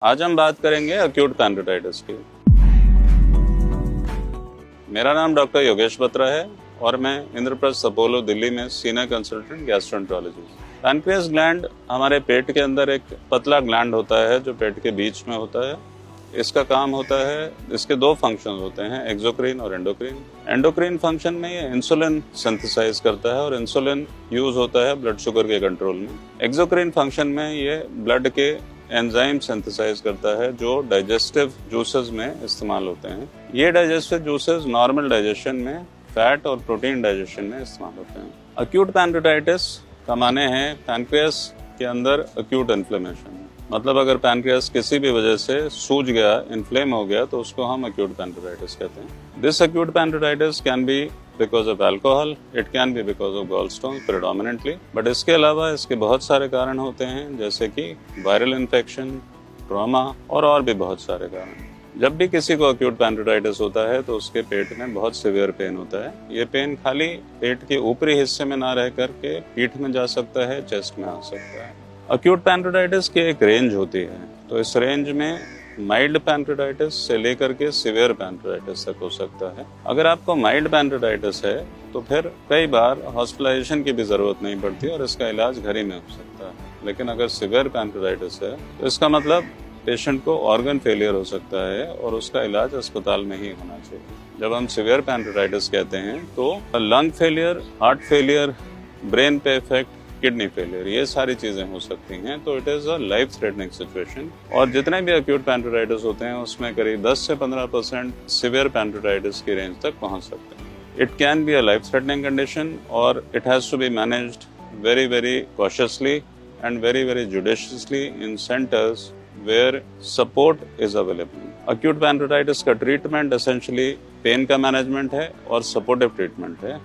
आज हम बात करेंगे अक्यूट पैनक्रेटाइटिस की। मेरा नाम डॉक्टर योगेश बत्रा है और मैं इंद्रप्रस्थ अपोलो दिल्ली में senior consultant gastroenterologist. Pancreas gland हमारे पेट के अंदर एक पतला ग्लैंड होता है जो पेट के बीच में होता है। इसका काम होता है, इसके दो फंक्शंस होते हैं, एक्सोक्राइन और एंडोक्राइन। एंडोक्राइन फंक्शन में ये इंसुलिन सिंथेसाइज करता है और इंसुलिन यूज होता है ब्लड शुगर के कंट्रोल में। एक्सोक्राइन फंक्शन में ये ब्लड के एंजाइम सिंथेसाइज करता है जो डाइजेस्टिव जूसेस में इस्तेमाल होते हैं। ये डाइजेस्टिव जूसेस नॉर्मल डाइजेशन में, फैट और प्रोटीन डाइजेशन में इस्तेमाल होते हैं। अक्यूट पैनक्रेटाइटिस का माने है पैनक्रियास के अंदर अक्यूट इन्फ्लेमेशन। मतलब अगर पैनक्रियास किसी भी वजह से सूज गया, इन्फ्लेम हो गया, तो उसको हम अक्यूट पैनक्रेटाइटिस कहते हैं। This acute pancreatitis can be because of alcohol, it can be because of gallstone predominantly, but इसके अलावा इसके बहुत सारे कारण होते हैं जैसे कि वायरल इन्फेक्शन, ट्रॉमा और भी बहुत सारे कारण। जब भी किसी को अक्यूट पैनक्रेटाइटिस होता है तो उसके पेट में बहुत सीवियर पेन होता है। ये पेन खाली पेट के ऊपरी हिस्से में ना रह करके पीठ में जा सकता है, चेस्ट में आ सकता है। अक्यूट पैनक्रेटाइटिस की एक रेंज होती है, तो इस रेंज में माइल्ड पैनक्रेटाइटिस से लेकर के सीवियर पैनक्रेटाइटिस तक हो सकता है। अगर आपको माइल्ड पैनक्रेटाइटिस है तो फिर कई बार हॉस्पिटलाइजेशन की भी जरूरत नहीं पड़ती और इसका इलाज घर ही में हो सकता है। लेकिन अगर सीवियर पैनक्रेटाइटिस है तो इसका मतलब पेशेंट को ऑर्गन फेलियर हो सकता है और उसका इलाज अस्पताल में ही होना चाहिए। जब हम सीवियर पैनक्रेटाइटिस कहते हैं तो lung failure, heart failure, brain पे इफेक्ट, किडनी फेलियर, ये सारी चीजें हो सकती हैं। तो it is a life threatening situation. और जितने भी अक्यूट पैनक्रेटाइटिस होते हैं उसमें करीब 10 से 15% सीवियर पैनक्रेटाइटिस की रेंज तक पहुंच सकते हैं। It can be a life threatening condition और it has to be managed very very cautiously and very very judiciously in centres where support is available. Acute pancreatitis का ट्रीटमेंट एसेंशियली पेन का management है और supportive treatment है।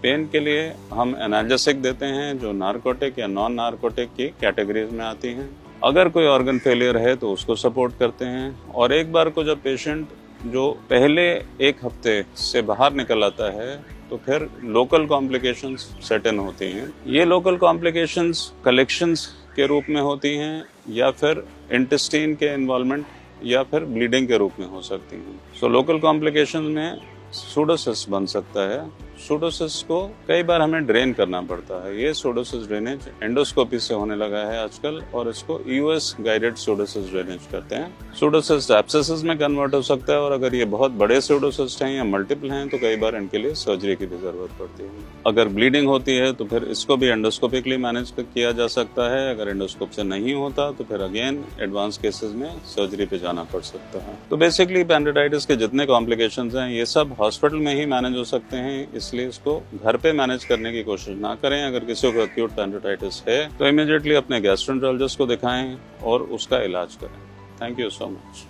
Pen के लिए हम analgesic देते हैं जो नार्कोटिक या नॉन नार्कोटिक की कैटेगरीज में आती हैं। अगर कोई ऑर्गन फेलियर है तो उसको सपोर्ट करते हैं। और एक बार को जब पेशेंट जो पहले एक हफ्ते से बाहर निकल आता है तो फिर लोकल कॉम्प्लिकेशंस सेट इन होती हैं। ये लोकल कॉम्प्लिकेशंस कलेक्शंस के रूप में होती हैं या फिर इंटेस्टाइन के इन्वॉल्वमेंट या फिर ब्लीडिंग के रूप में हो सकती हैं। लोकल कॉम्प्लिकेशंस में सूडोसिस बन सकता है। सूडोसिस को कई बार हमें ड्रेन करना पड़ता है। ये सूडोसिस ड्रेनेज एंडोस्कोपी से होने लगा है आजकल और इसको यूएस गाइडेड सूडोसिस ड्रेनेज करते हैं। सूडोसिस एब्सेसिस में कन्वर्ट हो सकता है और अगर ये बहुत बड़े सूडोसिस हैं या मल्टीपल हैं तो कई बार इनके लिए सर्जरी की भी जरूरत पड़ती है। अगर ब्लीडिंग होती है तो फिर इसको भी एंडोस्कोपिकली मैनेज किया जा सकता है। अगर एंडोस्कोप से नहीं होता तो फिर अगेन एडवांस केसेस में सर्जरी पे जाना पड़ सकता है। तो बेसिकली पैनक्रेटाइटिस के जितने कॉम्प्लिकेशंस हैं ये सब हॉस्पिटल में ही मैनेज हो सकते हैं, इसलिए इसको घर पे मैनेज करने की कोशिश ना करें। अगर किसी को अक्यूट पैनक्रेटाइटिस है तो इमीडिएटली अपने गैस्ट्रोएंटरोलॉजिस्ट को दिखाएं और उसका इलाज करें। Thank you so much.